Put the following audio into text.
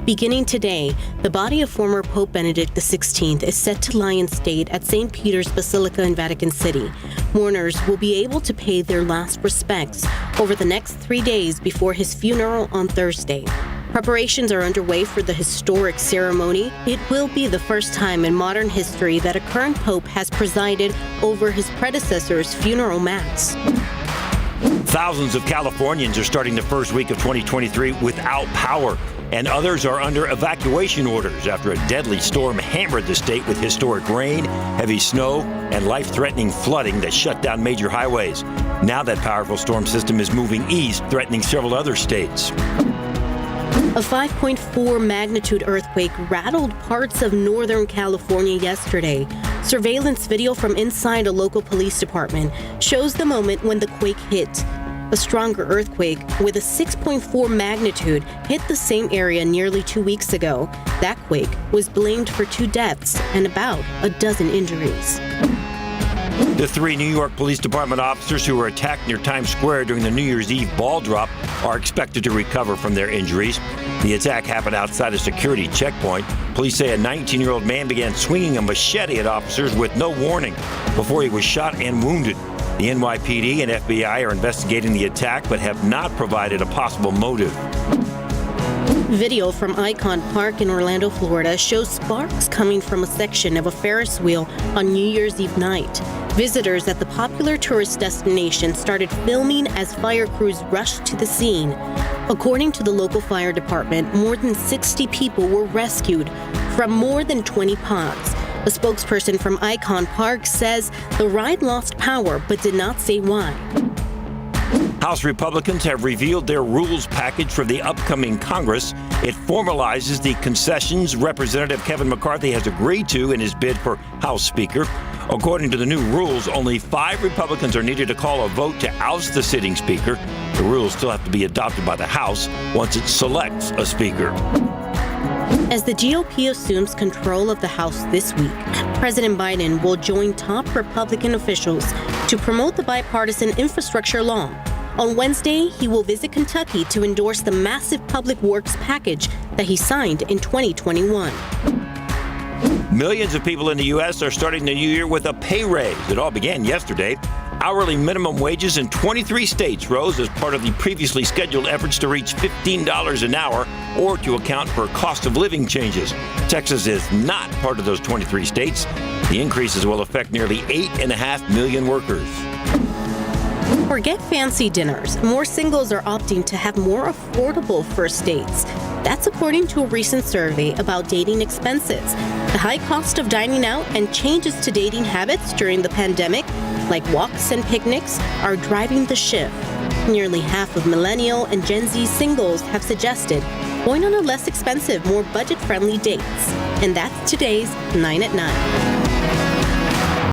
Beginning today, the body of former Pope Benedict XVI is set to lie in state at St. Peter's Basilica in Vatican City. Mourners will be able to pay their last respects over the next 3 days before his funeral on Thursday. Preparations are underway for the historic ceremony. It will be the first time in modern history that a current pope has presided over his predecessor's funeral mass. Thousands of Californians are starting the first week of 2023 without power, and others are under evacuation orders after a deadly storm hammered the state with historic rain, heavy snow, and life-threatening flooding that shut down major highways. Now that powerful storm system is moving east, threatening several other states. A 5.4 magnitude earthquake rattled parts of Northern California yesterday. Surveillance video from inside a local police department shows the moment when the quake hit. A stronger earthquake with a 6.4 magnitude hit the same area nearly 2 weeks ago. That quake was blamed for 2 deaths and about a dozen injuries. The 3 New York Police Department officers who were attacked near Times Square during the New Year's Eve ball drop are expected to recover from their injuries. The attack happened outside a security checkpoint. Police say a 19-year-old man began swinging a machete at officers with no warning before he was shot and wounded. The NYPD and FBI are investigating the attack but have not provided a possible motive. Video from Icon Park in Orlando, Florida shows sparks coming from a section of a Ferris wheel on New Year's Eve night. Visitors at the popular tourist destination started filming as fire crews rushed to the scene. According to the local fire department, more than 60 people were rescued from more than 20 ponds. A spokesperson from Icon Park says the ride lost power but did not say why. House Republicans have revealed their rules package for the upcoming Congress. It formalizes the concessions Representative Kevin McCarthy has agreed to in his bid for House Speaker. According to the new rules, only 5 Republicans are needed to call a vote to oust the sitting Speaker. The rules still have to be adopted by the House once it selects a Speaker. As the GOP assumes control of the House this week, President Biden will join top Republican officials to promote the bipartisan infrastructure law. On Wednesday, he will visit Kentucky to endorse the massive public works package that he signed in 2021. Millions of people in the U.S. are starting the new year with a pay raise. It all began yesterday. Hourly minimum wages in 23 states rose as part of the previously scheduled efforts to reach $15 an hour or to account for cost of living changes. Texas is not part of those 23 states. The increases will affect nearly 8.5 million workers. Forget fancy dinners. More singles are opting to have more affordable first dates. That's according to a recent survey about dating expenses. The high cost of dining out and changes to dating habits during the pandemic, like walks and picnics, are driving the shift. Nearly half of millennial and Gen Z singles have suggested going on a less expensive, more budget-friendly dates. And that's today's 9 at 9.